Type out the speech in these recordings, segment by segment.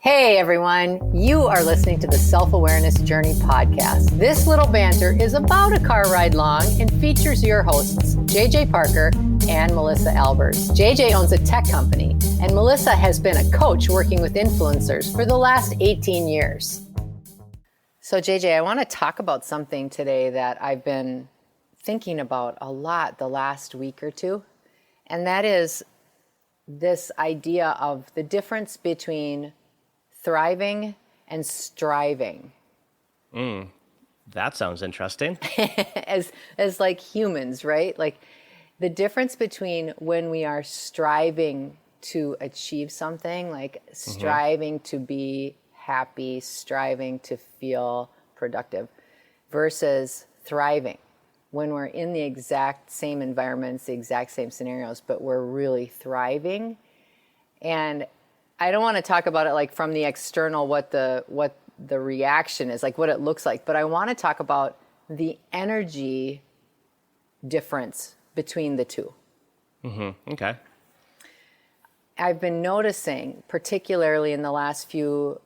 Hey everyone, you are listening to the Self-Awareness Journey podcast. This little banter is about a car ride long and features your hosts, JJ Parker and Melissa Albers. JJ owns a tech company and Melissa has been a coach working with influencers for the last 18 years. So JJ, I want to talk about something today that I've been thinking about a lot the last week or two, and that is this idea of the difference between thriving and striving. That sounds interesting. as like humans, right? Like the difference between when we are striving to achieve something, like striving to be happy, striving to feel productive, versus thriving when we're in the exact same environments, the exact same scenarios, but we're really thriving. And I don't want to talk about it like from the external, what the reaction is, like what it looks like, but I want to talk about the energy difference between the two. Okay. I've been noticing, particularly in the last few,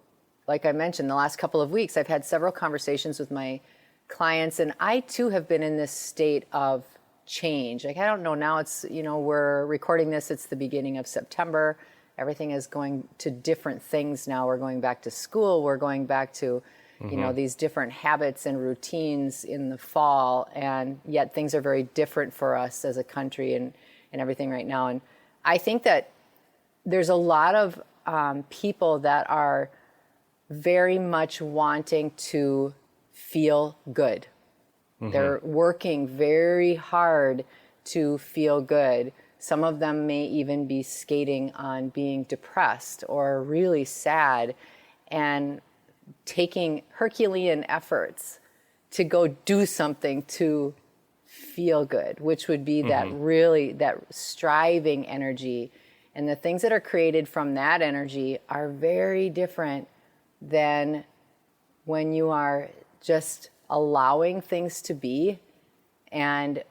like I mentioned, the last couple of weeks, I've had several conversations with my clients, and I too have been in this state of change. Like, I don't know, now it's, we're recording this, it's the beginning of September. Everything is going to different things now. We're going back to school. We're going back to, these different habits and routines in the fall. And yet things are very different for us as a country and everything right now. And I think that there's a lot of people that are very much wanting to feel good. They're working very hard to feel good. Some of them may even be skating on being depressed or really sad and taking Herculean efforts to go do something to feel good, which would be that striving energy. And the things that are created from that energy are very different than when you are just allowing things to be and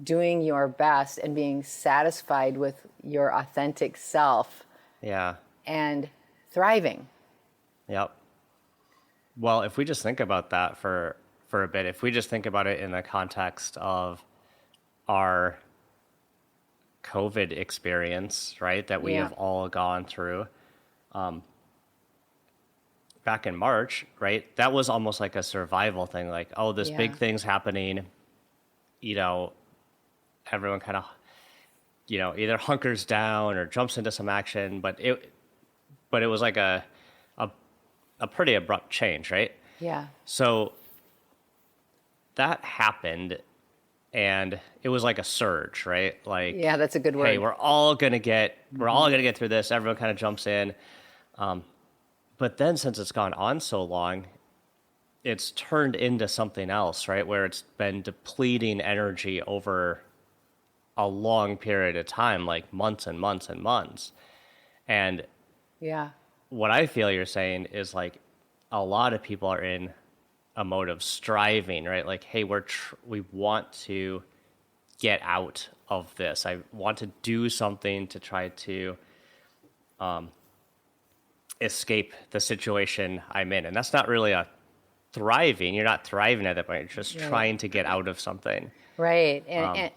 doing your best and being satisfied with your authentic self. Yeah. And thriving. Yep. Well, if we just think about that for a bit, if we just think about it in the context of our COVID experience, right, that we have all gone through, back in March, right, that was almost like a survival thing. Like, oh, this big thing's happening, everyone kind of, either hunkers down or jumps into some action, but it was like a pretty abrupt change, right? Yeah. So that happened, and it was like a surge, right? Like, yeah, that's a good word. Hey, we're all gonna get through this. Everyone kind of jumps in, but then since it's gone on so long, it's turned into something else, right? Where it's been depleting energy over a long period of time, like months and months and months. And what I feel you're saying is like a lot of people are in a mode of striving, right? Like, hey, we want to get out of this. I want to do something to try to escape the situation I'm in. And that's not really thriving. You're not thriving at that point. You're just trying to get out of something. Right. And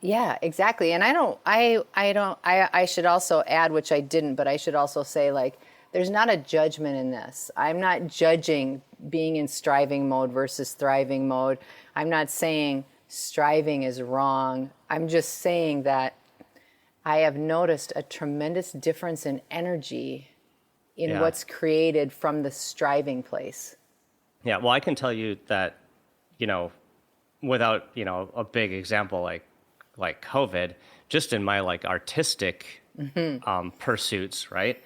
yeah, exactly. And I should also add, which I didn't, but I should also say, like, there's not a judgment in this. I'm not judging being in striving mode versus thriving mode. I'm not saying striving is wrong. I'm just saying that I have noticed a tremendous difference in energy in what's created from the striving place. Yeah, well, I can tell you that, without, a big example like COVID, just in my like artistic pursuits, right?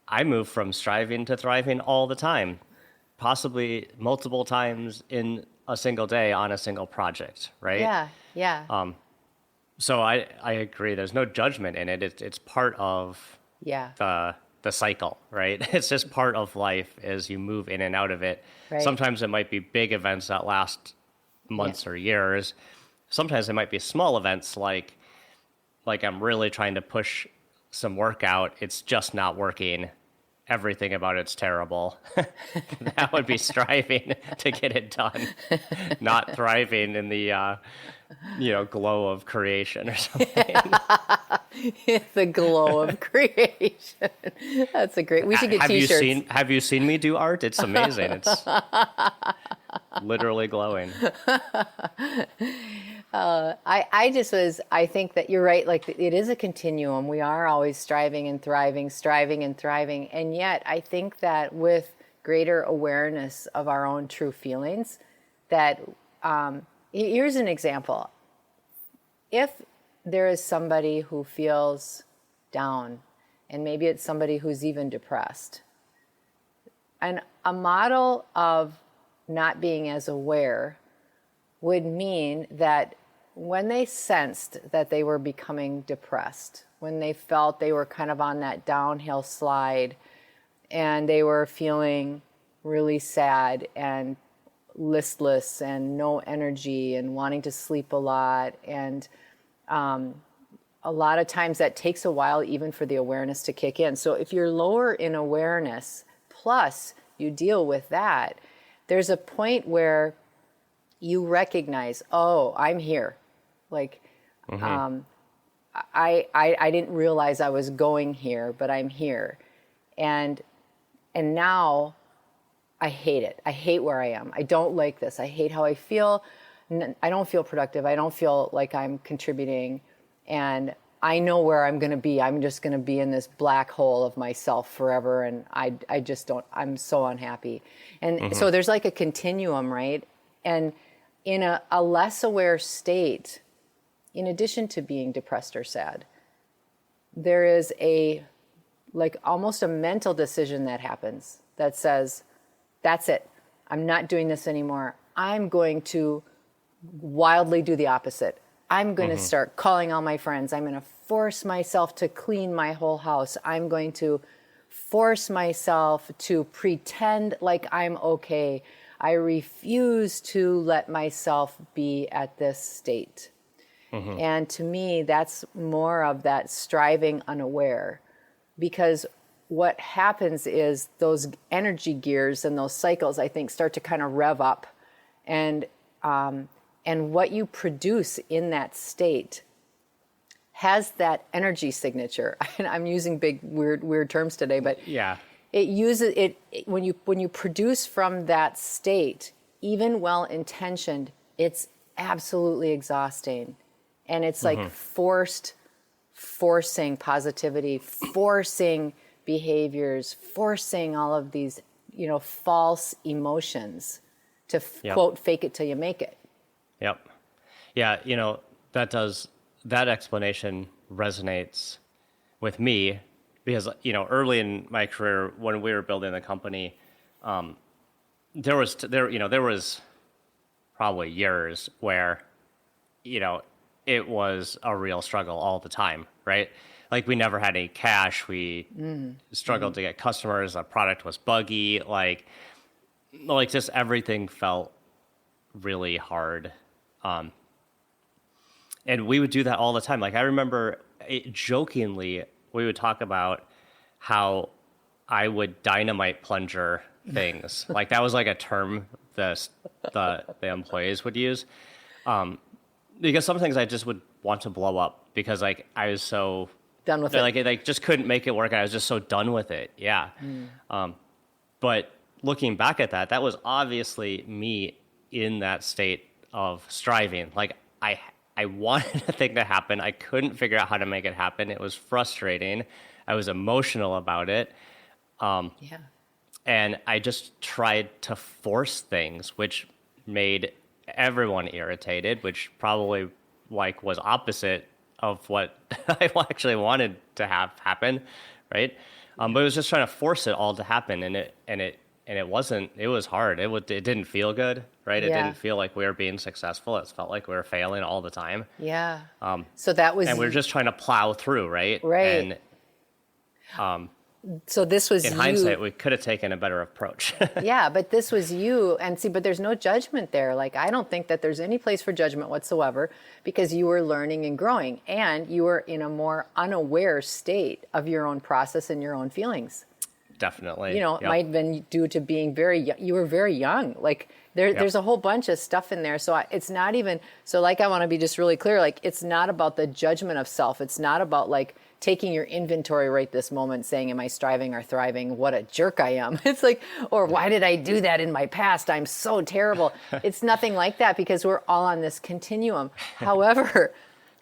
I move from striving to thriving all the time, possibly multiple times in a single day on a single project, right? Yeah. So I agree. There's no judgment in it. It's part of the cycle, right? It's just part of life as you move in and out of it. Right. Sometimes it might be big events that last months or years. Sometimes it might be small events like I'm really trying to push some workout. It's just not working. everything about it's terrible. That would be striving to get it done, not thriving in the glow of creation or something. The glow of creation. That's a great. We should get T-shirts. Have you seen me do art? It's amazing. It's literally glowing. I think that you're right. Like, it is a continuum. We are always striving and thriving, striving and thriving. And yet I think that with greater awareness of our own true feelings, that here's an example. If there is somebody who feels down, and maybe it's somebody who's even depressed, and a model of not being as aware would mean that when they sensed that they were becoming depressed, when they felt they were kind of on that downhill slide and they were feeling really sad and listless and no energy and wanting to sleep a lot, and a lot of times that takes a while even for the awareness to kick in. So if you're lower in awareness, plus you deal with that, there's a point where you recognize, oh, I'm here. Like, I didn't realize I was going here, but I'm here. And now I hate it. I hate where I am. I don't like this. I hate how I feel. I don't feel productive. I don't feel like I'm contributing. And I know where I'm going to be. I'm just going to be in this black hole of myself forever. And I just don't, I'm so unhappy. And so there's like a continuum, right? And in a less aware state, in addition to being depressed or sad, there is almost a mental decision that happens that says, that's it. I'm not doing this anymore. I'm going to wildly do the opposite. I'm going to start calling all my friends. I'm going to force myself to clean my whole house. I'm going to force myself to pretend like I'm okay. I refuse to let myself be at this state. And to me, that's more of that striving unaware, because what happens is those energy gears and those cycles, I think, start to kind of rev up, and what you produce in that state has that energy signature. I'm using big, weird terms today, but yeah, it uses it when you produce from that state, even well intentioned, it's absolutely exhausting, and it's like forcing positivity, forcing behaviors, forcing all of these, false emotions to quote, fake it till you make it. Yep. Yeah, that explanation resonates with me because, early in my career when we were building the company, there was probably years where, it was a real struggle all the time, right? Like, we never had any cash. We struggled to get customers. The product was buggy. Like just everything felt really hard. And we would do that all the time. Like, I remember jokingly, we would talk about how I would dynamite plunger things. Like, that was like a term the employees would use. Because some things I just would want to blow up because, like, I was so done with it. Like, just couldn't make it work. And I was just so done with it. Yeah. But looking back at that was obviously me in that state of striving. Like, I wanted a thing to happen. I couldn't figure out how to make it happen. It was frustrating. I was emotional about it. And I just tried to force things, which made everyone irritated, which probably was opposite of what I actually wanted to have happen, right? But it was just trying to force it all to happen, and it wasn't. It was hard. It didn't feel good, right? It didn't feel like we were being successful. It felt like we were failing all the time. Yeah. So that was, and we were just trying to plow through, right? Right. And so this was in hindsight, we could have taken a better approach. Yeah, but this was you, and see, but there's no judgment there. Like, I don't think that there's any place for judgment whatsoever, because you were learning and growing, and you were in a more unaware state of your own process and your own feelings. Definitely. You know, it Yep. might have been due to being you were very young. Like there's a whole bunch of stuff in there. So it's not even, so like, I want to be just really clear. Like, it's not about the judgment of self. It's not about like taking your inventory right this moment saying, am I striving or thriving? What a jerk I am. It's like, or why did I do that in my past? I'm so terrible. It's nothing like that, because we're all on this continuum. However,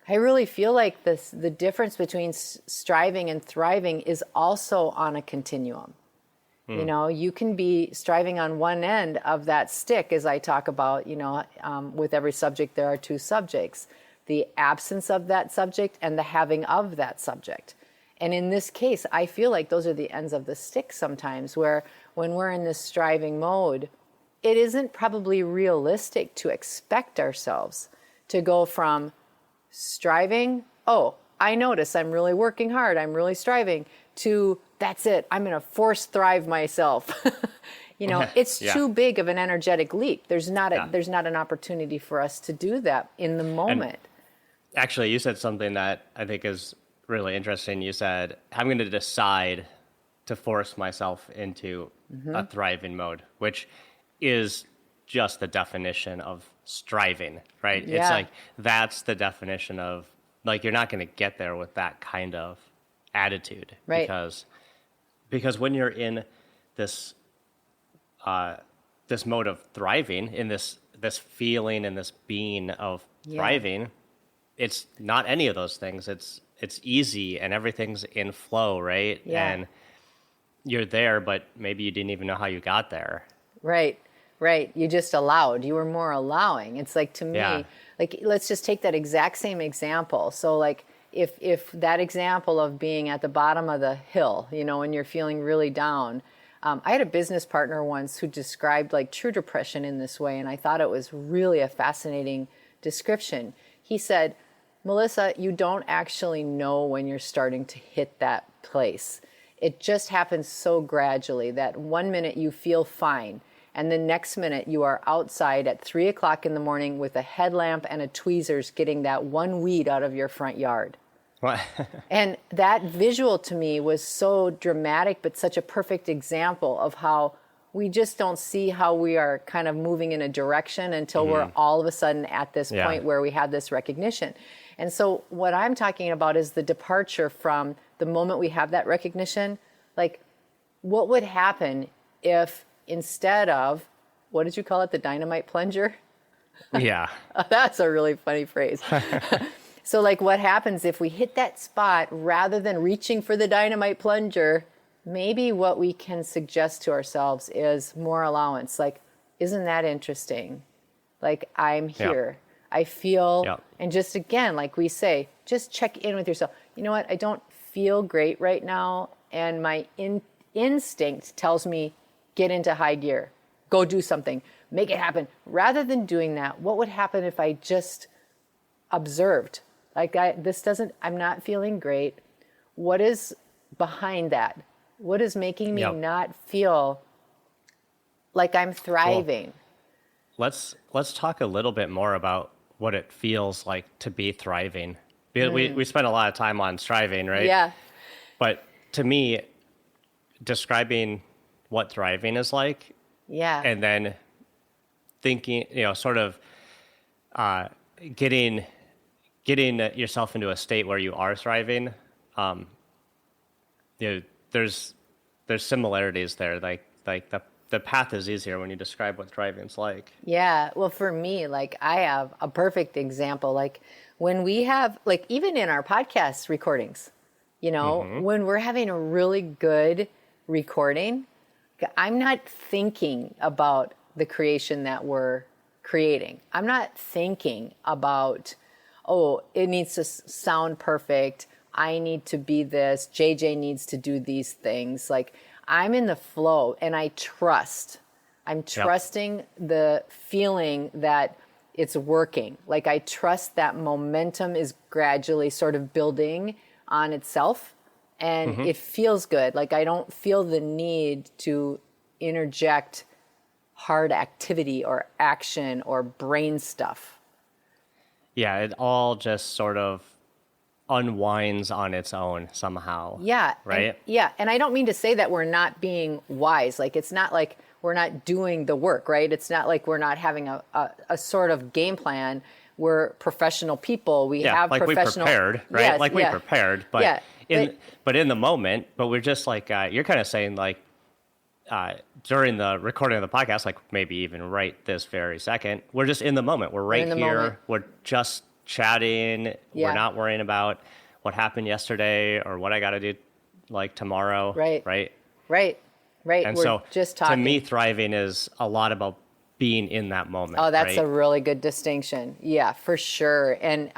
I really feel like the difference between striving and thriving is also on a continuum. You know, you can be striving on one end of that stick, as I talk about, you know, with every subject, there are two subjects, the absence of that subject and the having of that subject. And in this case, I feel like those are the ends of the stick sometimes, where when we're in this striving mode, it isn't probably realistic to expect ourselves to go from striving, oh, I notice I'm really working hard, I'm really striving, to that's it, I'm going to force thrive myself. You know, it's too big of an energetic leap. There's not an opportunity for us to do that in the moment. And actually, you said something that I think is really interesting. You said, I'm going to decide to force myself into a thriving mode, which is just the definition of striving, right? Yeah. It's like, that's the definition of, like, you're not going to get there with that kind of attitude. Right. Because when you're in this this mode of thriving, in this feeling and this being of thriving, it's not any of those things. It's easy and everything's in flow, right? Yeah. And you're there, but maybe you didn't even know how you got there. Right. You just allowed. You were more allowing. It's like, to me, like, let's just take that exact same example. So like, if that example of being at the bottom of the hill, you know, when you're feeling really down, I had a business partner once who described like true depression in this way, and I thought it was really a fascinating description. He said, Melissa, you don't actually know when you're starting to hit that place. It just happens so gradually that 1 minute you feel fine, and the next minute you are outside at 3 o'clock in the morning with a headlamp and a tweezers getting that one weed out of your front yard. And that visual to me was so dramatic, but such a perfect example of how we just don't see how we are kind of moving in a direction until we're all of a sudden at this point where we have this recognition. And so what I'm talking about is the departure from the moment we have that recognition. Like, what would happen if instead of, what did you call it, the dynamite plunger? Yeah. That's a really funny phrase. So like, what happens if we hit that spot rather than reaching for the dynamite plunger? Maybe what we can suggest to ourselves is more allowance. Like, isn't that interesting? Like, I'm here. I feel, and just again, like we say, just check in with yourself. You know what? I don't feel great right now. And my instinct tells me, get into high gear, go do something, make it happen. Rather than doing that, what would happen if I just observed? Like, I'm not feeling great. What is behind that? What is making me not feel like I'm thriving? Well, let's talk a little bit more about what it feels like to be thriving. We spent a lot of time on striving, right? Yeah. But to me, describing what thriving is like, and then thinking, you know, sort of getting yourself into a state where you are thriving. You know, there's similarities there. Like the path is easier when you describe what thriving's like. Yeah. Well, for me, like, I have a perfect example. Like, when we have, like, even in our podcast recordings, you know, when we're having a really good recording, I'm not thinking about the creation that we're creating. I'm not thinking about, oh, it needs to sound perfect. I need to be this. JJ needs to do these things. Like, I'm in the flow and I trust. I'm trusting the feeling that it's working. Like, I trust that momentum is gradually sort of building on itself, and it feels good. Like, I don't feel the need to interject hard activity or action or brain stuff. Yeah, it all just sort of unwinds on its own somehow. Yeah. Right? And I don't mean to say that we're not being wise. Like, it's not like we're not doing the work, right? It's not like we're not having a sort of game plan. We're professional people. We have like professional. we prepared, right? Yes, like we prepared, but yeah, but in the moment, but we're just like, you're kind of saying like, during the recording of the podcast, like maybe even right this very second, we're just in the moment. We're right here. Moment. We're just chatting. Yeah. We're not worrying about what happened yesterday or what I got to do like tomorrow. Right. Right. Right. And we're so just talking. to me, thriving is a lot about being in that moment. Oh, that's right? a really good distinction. Yeah, for sure. And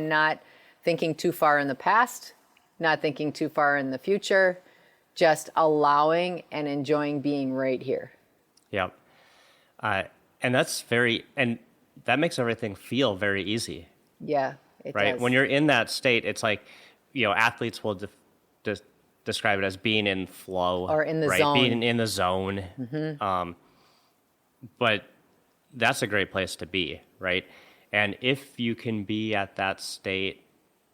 not thinking too far in the past, not thinking too far in the future, just allowing and enjoying being right here. Yep. And that makes everything feel very easy. Yeah, it Right. does. When you're in that state, it's like, athletes will describe it as being in flow Or in the right? zone. Being in the zone. Mm-hmm. But that's a great place to be. Right. And if you can be at that state,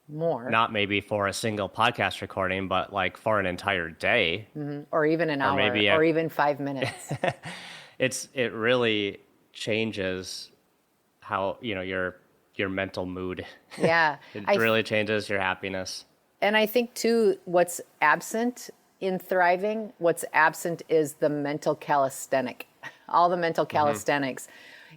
More. not maybe for a single podcast recording, but like for an entire day, Or even an hour, maybe or even 5 minutes. it really changes how, your mental mood. Yeah. It really changes your happiness. And I think, too, what's absent in thriving, what's absent is the mental calisthenic, all the mental calisthenics.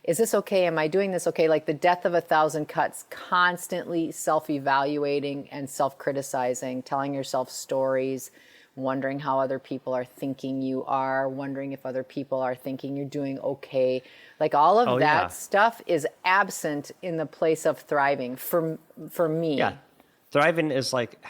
Is this okay? Am I doing this okay? Like the death of 1,000 cuts, constantly self-evaluating and self-criticizing, telling yourself stories, wondering how other people are thinking you are, wondering if other people are thinking you're doing okay. Like all of that stuff is absent in the place of thriving for me. Yeah. Thriving is like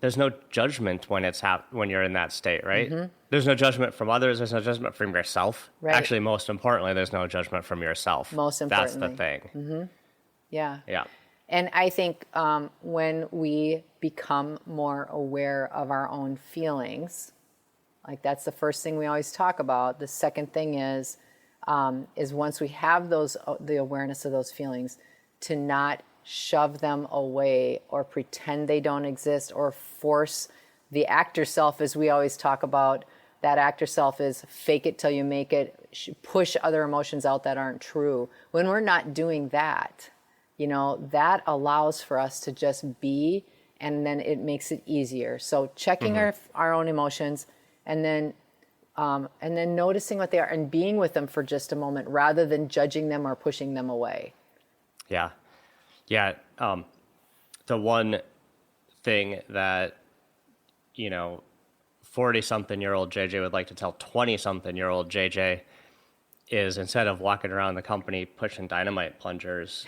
there's no judgment when when you're in that state, right? There's no judgment from others. There's no judgment from yourself. Right. Actually, most importantly, there's no judgment from yourself. Most That's importantly. the thing. Yeah. Yeah. And I think when we become more aware of our own feelings, like that's the first thing we always talk about. The second thing is once we have the awareness of those feelings, to not shove them away or pretend they don't exist or force the actor self, as we always talk about. That actor self is fake it till you make it, push other emotions out that aren't true. When we're not doing that, that allows for us to just be, and then it makes it easier. So checking our own emotions, and then noticing what they are and being with them for just a moment rather than judging them or pushing them away. Yeah. Yeah. The one thing that, 40-something-year-old JJ would like to tell 20-something-year-old JJ is, instead of walking around the company pushing dynamite plungers,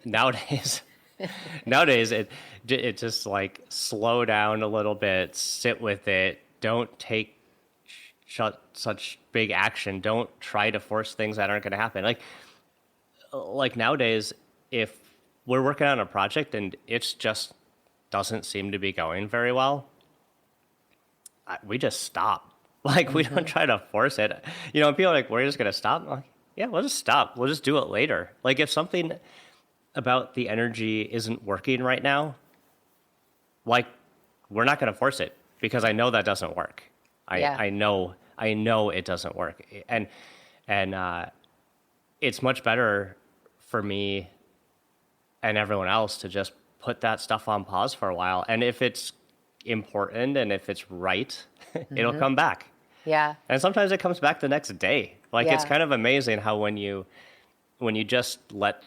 nowadays it just like slow down a little bit, sit with it, don't take such big action, don't try to force things that aren't going to happen. Like nowadays, if we're working on a project and it just doesn't seem to be going very well, we just stop. Like, we don't try to force it. People are like, we're just going to stop. I'm like, yeah, we'll just stop. We'll just do it later. Like, if something about the energy isn't working right now, like, we're not going to force it because I know that doesn't work. I know it doesn't work. And it's much better for me and everyone else to just put that stuff on pause for a while. And if it's important and if it's right, it'll come back. Yeah. And sometimes it comes back the next day. Like, it's kind of amazing how when you just let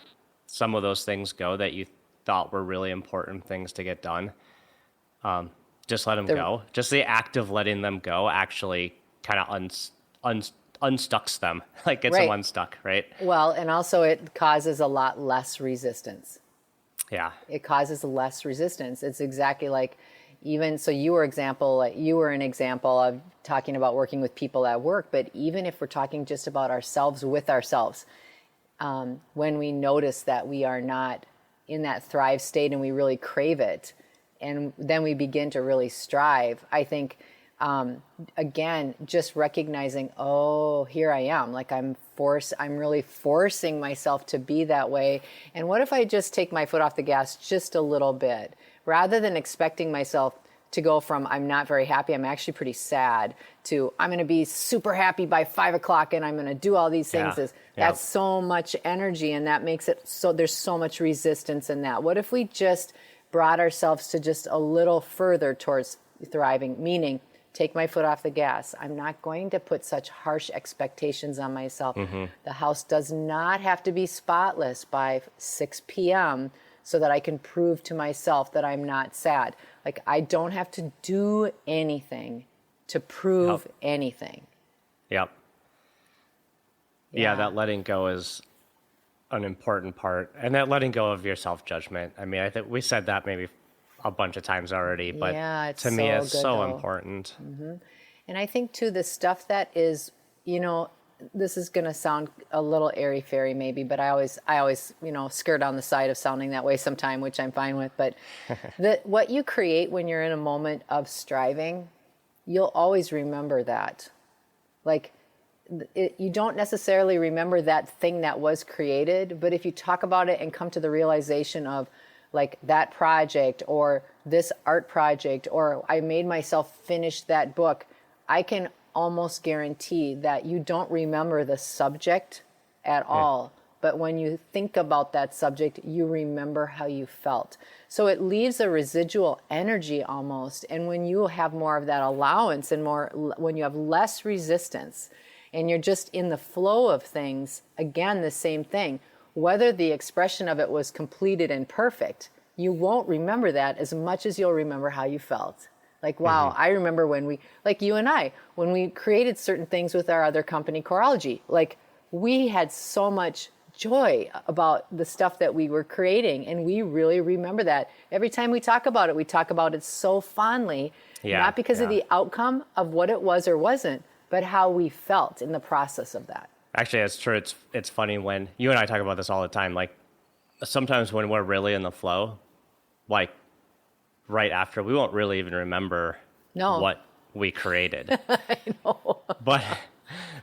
some of those things go that you thought were really important things to get done, just let them go. Just the act of letting them go actually kind of unstucks them, like gets them unstuck, right? Well, and also it causes a lot less resistance. Yeah. It causes less resistance. It's exactly like, even so you were an example of talking about working with people at work, but even if we're talking just about ourselves with ourselves, when we notice that we are not in that thrive state and we really crave it, and then we begin to really strive, I think Again, just recognizing, oh, here I am. Like I'm really forcing myself to be that way. And what if I just take my foot off the gas just a little bit, rather than expecting myself to go from I'm not very happy, I'm actually pretty sad, to I'm going to be super happy by 5 o'clock and I'm going to do all these things. That's so much energy, and that makes it so there's so much resistance in that. What if we just brought ourselves to just a little further towards thriving, meaning take my foot off the gas. I'm not going to put such harsh expectations on myself. The house does not have to be spotless by 6 p.m. so that I can prove to myself that I'm not sad. Like, I don't have to do anything to prove anything. Yep. Yeah, that letting go is an important part. And that letting go of your self-judgment. I mean, I think we said that maybe a bunch of times already, but to me, it's so important. And I think, too, the stuff that is, this is going to sound a little airy-fairy maybe, but I always, skirt on the side of sounding that way sometime, which I'm fine with. But what you create when you're in a moment of striving, you'll always remember that. Like, you don't necessarily remember that thing that was created, but if you talk about it and come to the realization of, like, that project or this art project, or I made myself finish that book, I can almost guarantee that you don't remember the subject at all. But when you think about that subject, you remember how you felt. So it leaves a residual energy almost. And when you have more of that allowance and when you have less resistance and you're just in the flow of things, again, the same thing. Whether the expression of it was completed and perfect, you won't remember that as much as you'll remember how you felt. Like, wow, I remember when we, like you and I, when we created certain things with our other company, Corology, like, we had so much joy about the stuff that we were creating. And we really remember that. Every time we talk about it so fondly, not because of the outcome of what it was or wasn't, but how we felt in the process of that. Actually, it's true. It's funny when you and I talk about this all the time. Like, sometimes when we're really in the flow, like right after, we won't really even remember what we created. I know.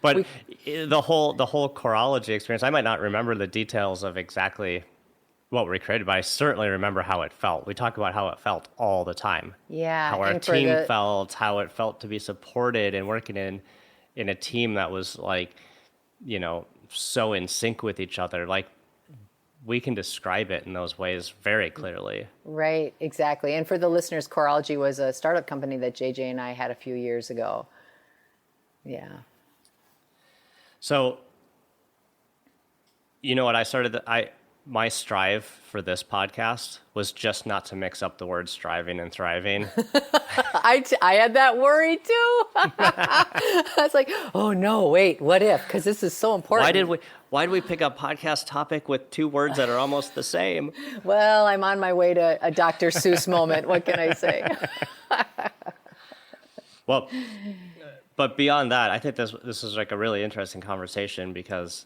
But the whole Corology experience, I might not remember the details of exactly what we created, but I certainly remember how it felt. We talk about how it felt all the time. Yeah. How our team felt, how it felt to be supported and working in a team that was like, so in sync with each other. Like, we can describe it in those ways very clearly. Right, exactly. And for the listeners, Corology was a startup company that JJ and I had a few years ago. Yeah. So, what my strive for this podcast was just not to mix up the words striving and thriving. I had that worry too. I was like, oh no, wait, what if? Because this is so important. Why did we pick a podcast topic with two words that are almost the same? Well, I'm on my way to a Dr. Seuss moment. What can I say? Well, but beyond that, I think this is like a really interesting conversation because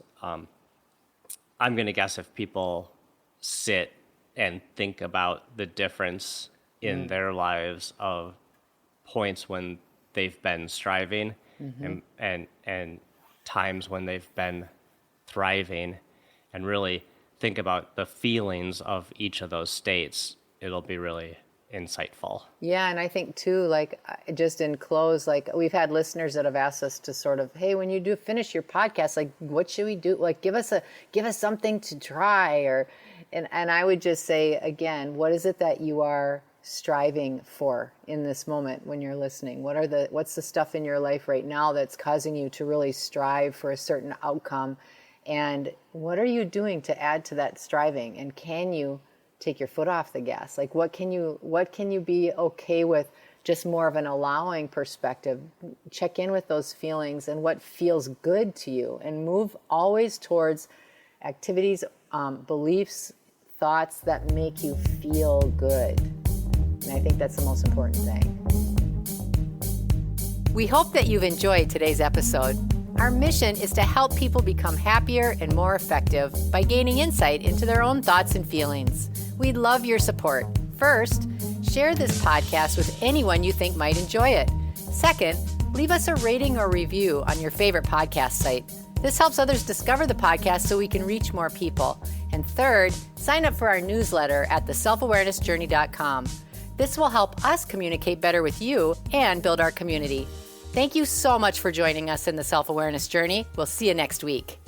I'm going to guess if people sit and think about the difference in their lives of points when they've been striving and times when they've been thriving, and really think about the feelings of each of those states, it'll be really insightful. Yeah, and I think too, like, just in close, like, we've had listeners that have asked us to sort of, hey, when you finish your podcast, like, what should we do? Like, give us something to try, and I would just say again, what is it that you are striving for in this moment when you're listening? What's the stuff in your life right now that's causing you to really strive for a certain outcome? And what are you doing to add to that striving? And can you take your foot off the gas? Like, what can you be okay with, just more of an allowing perspective? Check in with those feelings and what feels good to you, and move always towards activities, beliefs, thoughts that make you feel good. And I think that's the most important thing. We hope that you've enjoyed today's episode. Our mission is to help people become happier and more effective by gaining insight into their own thoughts and feelings. We'd love your support. First, share this podcast with anyone you think might enjoy it. Second, leave us a rating or review on your favorite podcast site. This helps others discover the podcast so we can reach more people. And third, sign up for our newsletter at theselfawarenessjourney.com. This will help us communicate better with you and build our community. Thank you so much for joining us in the Self-Awareness Journey. We'll see you next week.